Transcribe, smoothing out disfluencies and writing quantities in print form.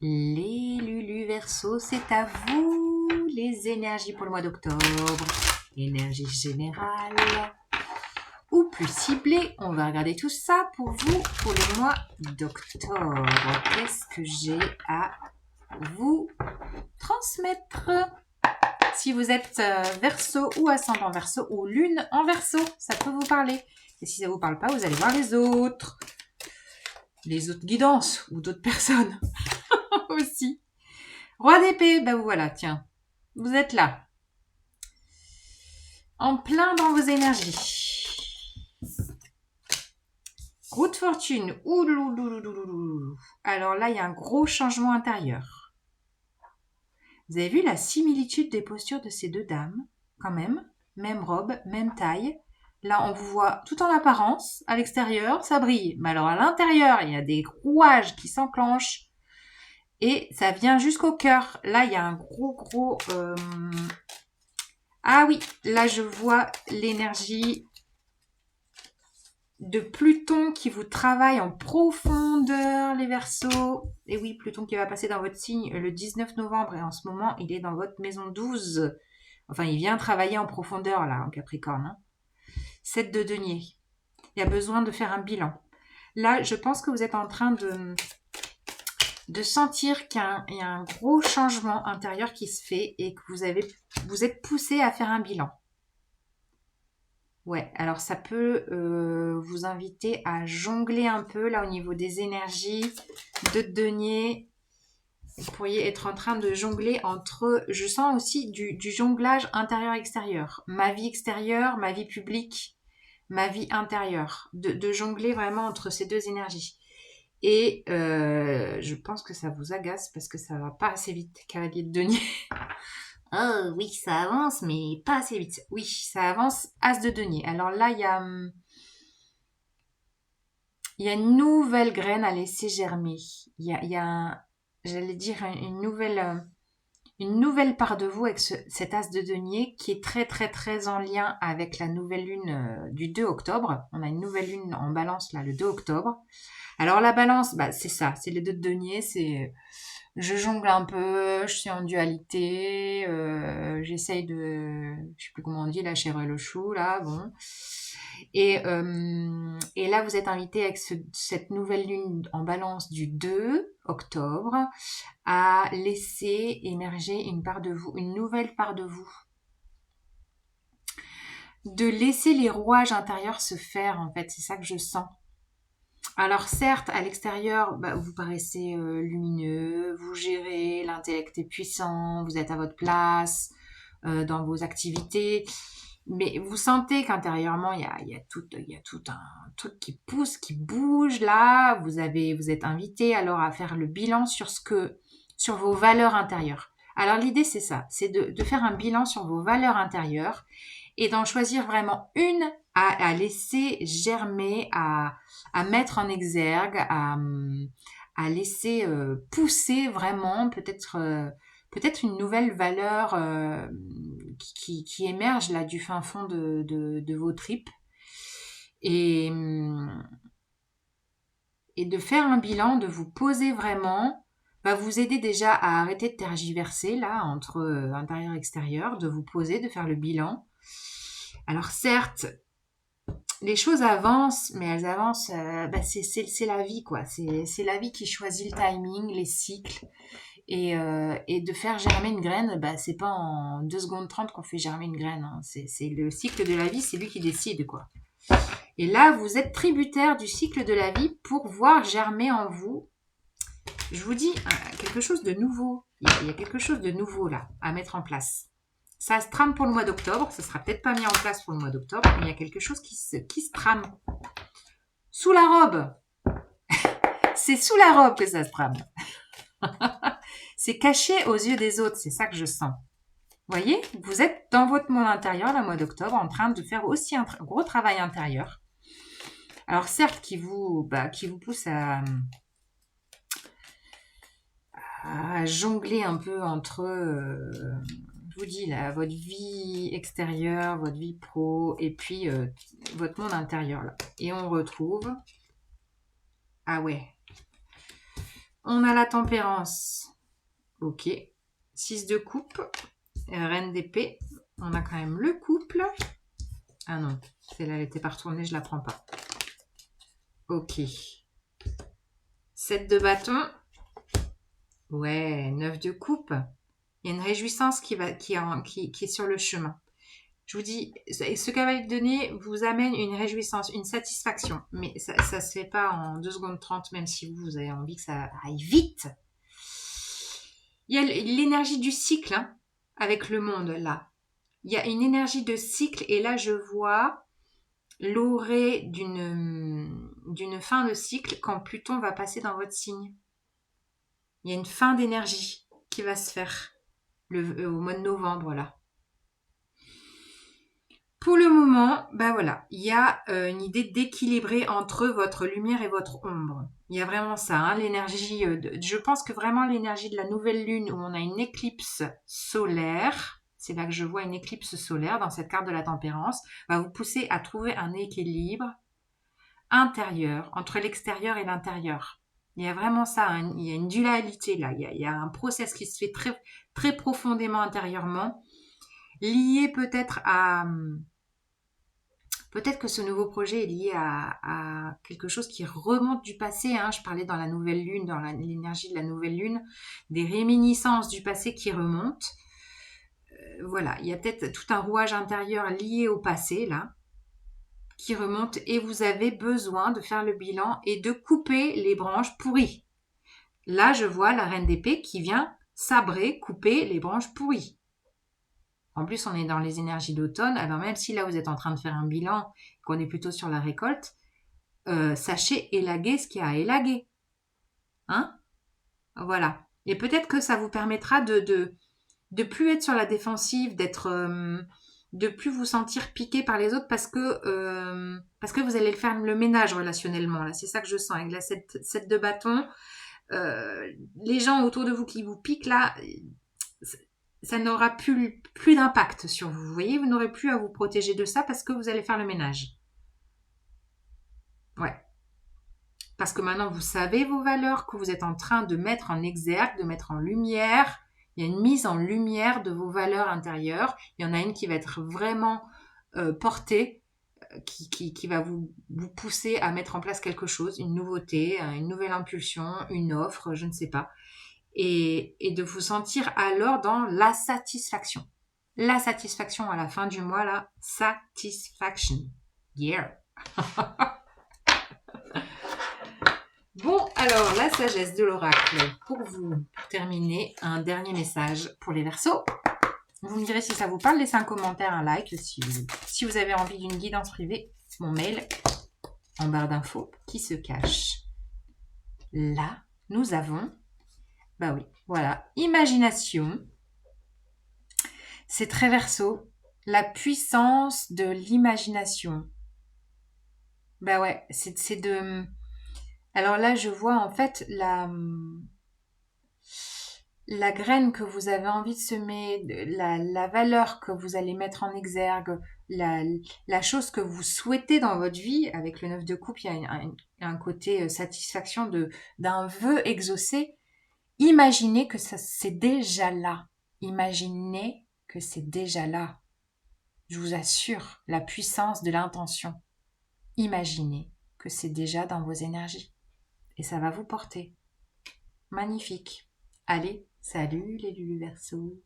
Les Lulu Verseau, c'est à vous les énergies pour le mois d'octobre. Énergie générale ou plus ciblée. On va regarder tout ça pour vous pour le mois d'octobre. Qu'est-ce que j'ai à vous transmettre? Si vous êtes Verseau ou ascendant Verseau ou lune en Verseau, ça peut vous parler. Et si ça vous parle pas, vous allez voir les autres guidances ou d'autres personnes aussi. Roi d'épée, ben voilà, tiens, vous êtes là, en plein dans vos énergies. Roue de fortune, oulouloulouloulou. Alors là, il y a un gros changement intérieur. Vous avez vu la similitude des postures de ces deux dames, quand même, même robe, même taille. Là, on vous voit tout en apparence, à l'extérieur, ça brille. Mais alors à l'intérieur, il y a des rouages qui s'enclenchent. Et ça vient jusqu'au cœur. Là, il y a un gros... Ah oui, là, je vois l'énergie de Pluton qui vous travaille en profondeur, les Verseaux. Et oui, Pluton qui va passer dans votre signe le 19 novembre. Et en ce moment, il est dans votre maison 12. Enfin, il vient travailler en profondeur, là, en Capricorne. Hein. 7 de denier. Il y a besoin de faire un bilan. Là, je pense que vous êtes en train de sentir qu'il y a un gros changement intérieur qui se fait et que vous êtes poussé à faire un bilan. Ouais, alors ça peut vous inviter à jongler un peu là au niveau des énergies de denier. Vous pourriez être en train de jongler entre, je sens aussi du jonglage intérieur-extérieur. Ma vie extérieure, ma vie publique, ma vie intérieure. De jongler vraiment entre ces deux énergies. Et je pense que ça vous agace parce que ça va pas assez vite, cavalier de denier. Oh oui, ça avance, mais pas assez vite. Oui, ça avance, as de denier. Alors là, il y a une nouvelle graine à laisser germer. Il y a j'allais dire, une nouvelle part de vous avec cet as de denier qui est très, très, très en lien avec la nouvelle lune du 2 octobre. On a une nouvelle lune en balance, là, le 2 octobre. Alors la balance, bah, c'est ça, c'est les deux de denier, c'est je jongle un peu, je suis en dualité, j'essaye de, je sais plus comment on dit, la chèvre et le chou, là, bon. Et là, vous êtes invité avec cette nouvelle lune en balance du 2 octobre à laisser émerger une part de vous, une nouvelle part de vous. De laisser les rouages intérieurs se faire, en fait, c'est ça que je sens. Alors certes, à l'extérieur, bah, vous paraissez lumineux, vous gérez, l'intellect est puissant, vous êtes à votre place dans vos activités, mais vous sentez qu'intérieurement, il y a tout un truc qui pousse, qui bouge là. Vous êtes invité alors à faire le bilan sur vos valeurs intérieures. Alors l'idée c'est ça, c'est de faire un bilan sur vos valeurs intérieures et d'en choisir vraiment une à laisser germer, à mettre en exergue, à laisser pousser vraiment peut-être une nouvelle valeur qui émerge là du fin fond de vos tripes et de faire un bilan, de vous poser vraiment va vous aider déjà à arrêter de tergiverser là entre intérieur et extérieur, de vous poser, de faire le bilan. Alors certes, les choses avancent, mais elles avancent, c'est la vie quoi. C'est la vie qui choisit le timing, les cycles. Et de faire germer une graine, bah, c'est pas en 2 secondes 30 qu'on fait germer une graine. Hein. C'est le cycle de la vie, c'est lui qui décide quoi. Et là, vous êtes tributaire du cycle de la vie pour voir germer en vous. Je vous dis quelque chose de nouveau. Il y a quelque chose de nouveau là à mettre en place. Ça se trame pour le mois d'octobre. Ça sera peut-être pas mis en place pour le mois d'octobre, mais il y a quelque chose qui se trame. Sous la robe. C'est sous la robe que ça se trame. C'est caché aux yeux des autres. C'est ça que je sens. Vous voyez, vous êtes dans votre monde intérieur, le mois d'octobre, en train de faire aussi un gros travail intérieur. Alors certes, qui vous pousse à jongler un peu entre, je vous dis là, votre vie extérieure, votre vie pro, et puis votre monde intérieur là. Et on retrouve, ah ouais, On a la tempérance. Ok. 6 de coupe. Reine d'épée. On a quand même le couple. Ah non, celle-là, elle n'était pas retournée, je la prends pas. Ok. 7 de bâton. Ouais, 9 de coupe. Il y a une réjouissance qui est sur le chemin. Je vous dis, ce cavalier de denier vous amène une réjouissance, une satisfaction. Mais ça ne se fait pas en 2 secondes 30, même si vous avez envie que ça aille vite. Il y a l'énergie du cycle hein, avec le monde, là. Il y a une énergie de cycle, et là, je vois l'orée d'une fin de cycle quand Pluton va passer dans votre signe. Il y a une fin d'énergie qui va se faire au mois de novembre, là. Pour le moment, ben voilà, il y a une idée d'équilibrer entre votre lumière et votre ombre. Il y a vraiment ça, hein, l'énergie. Je pense que vraiment l'énergie de la nouvelle lune où on a une éclipse solaire, c'est là que je vois une éclipse solaire dans cette carte de la tempérance, va vous pousser à trouver un équilibre intérieur entre l'extérieur et l'intérieur. Il y a vraiment ça, hein, il y a une dualité là, il y a un process qui se fait très, très profondément intérieurement, lié peut-être à... Peut-être que ce nouveau projet est lié à quelque chose qui remonte du passé. Hein. Je parlais dans la nouvelle lune, dans l'énergie de la nouvelle lune, des réminiscences du passé qui remontent. Voilà, il y a peut-être tout un rouage intérieur lié au passé, là, qui remonte, et vous avez besoin de faire le bilan et de couper les branches pourries. Là, je vois la reine d'épée qui vient sabrer, couper les branches pourries. En plus, on est dans les énergies d'automne. Alors même si là, vous êtes en train de faire un bilan, qu'on est plutôt sur la récolte, sachez élaguer ce qu'il y a à élaguer. Hein? Voilà. Et peut-être que ça vous permettra de plus être sur la défensive, de plus vous sentir piqué par les autres parce que vous allez faire le ménage relationnellement. Là, c'est ça que je sens avec la 7 de bâton. Les gens autour de vous qui vous piquent là, ça n'aura plus d'impact sur vous. Vous voyez, vous n'aurez plus à vous protéger de ça parce que vous allez faire le ménage. Ouais. Parce que maintenant, vous savez vos valeurs que vous êtes en train de mettre en exergue, de mettre en lumière. Il y a une mise en lumière de vos valeurs intérieures. Il y en a une qui va être vraiment portée, qui va vous pousser à mettre en place quelque chose, une nouveauté, une nouvelle impulsion, une offre, je ne sais pas. Et de vous sentir alors dans la satisfaction. La satisfaction à la fin du mois, la satisfaction. Yeah. Bon, alors, la sagesse de l'oracle pour vous. Pour terminer, un dernier message pour les Verseaux. Vous me direz si ça vous parle, laissez un commentaire, un like. Si vous avez envie d'une guidance privée, mon mail en barre d'infos qui se cache. Là, nous avons, bah oui, voilà, imagination. C'est très Verseau, la puissance de l'imagination. Bah ouais, c'est de... Alors là, je vois en fait la graine que vous avez envie de semer, la valeur que vous allez mettre en exergue, la chose que vous souhaitez dans votre vie. Avec le 9 de coupe, il y a un côté satisfaction d'un vœu exaucé. Imaginez que c'est déjà là. Imaginez que c'est déjà là. Je vous assure la puissance de l'intention. Imaginez que c'est déjà dans vos énergies. Et ça va vous porter. Magnifique. Allez, salut les Lulu Verseaux.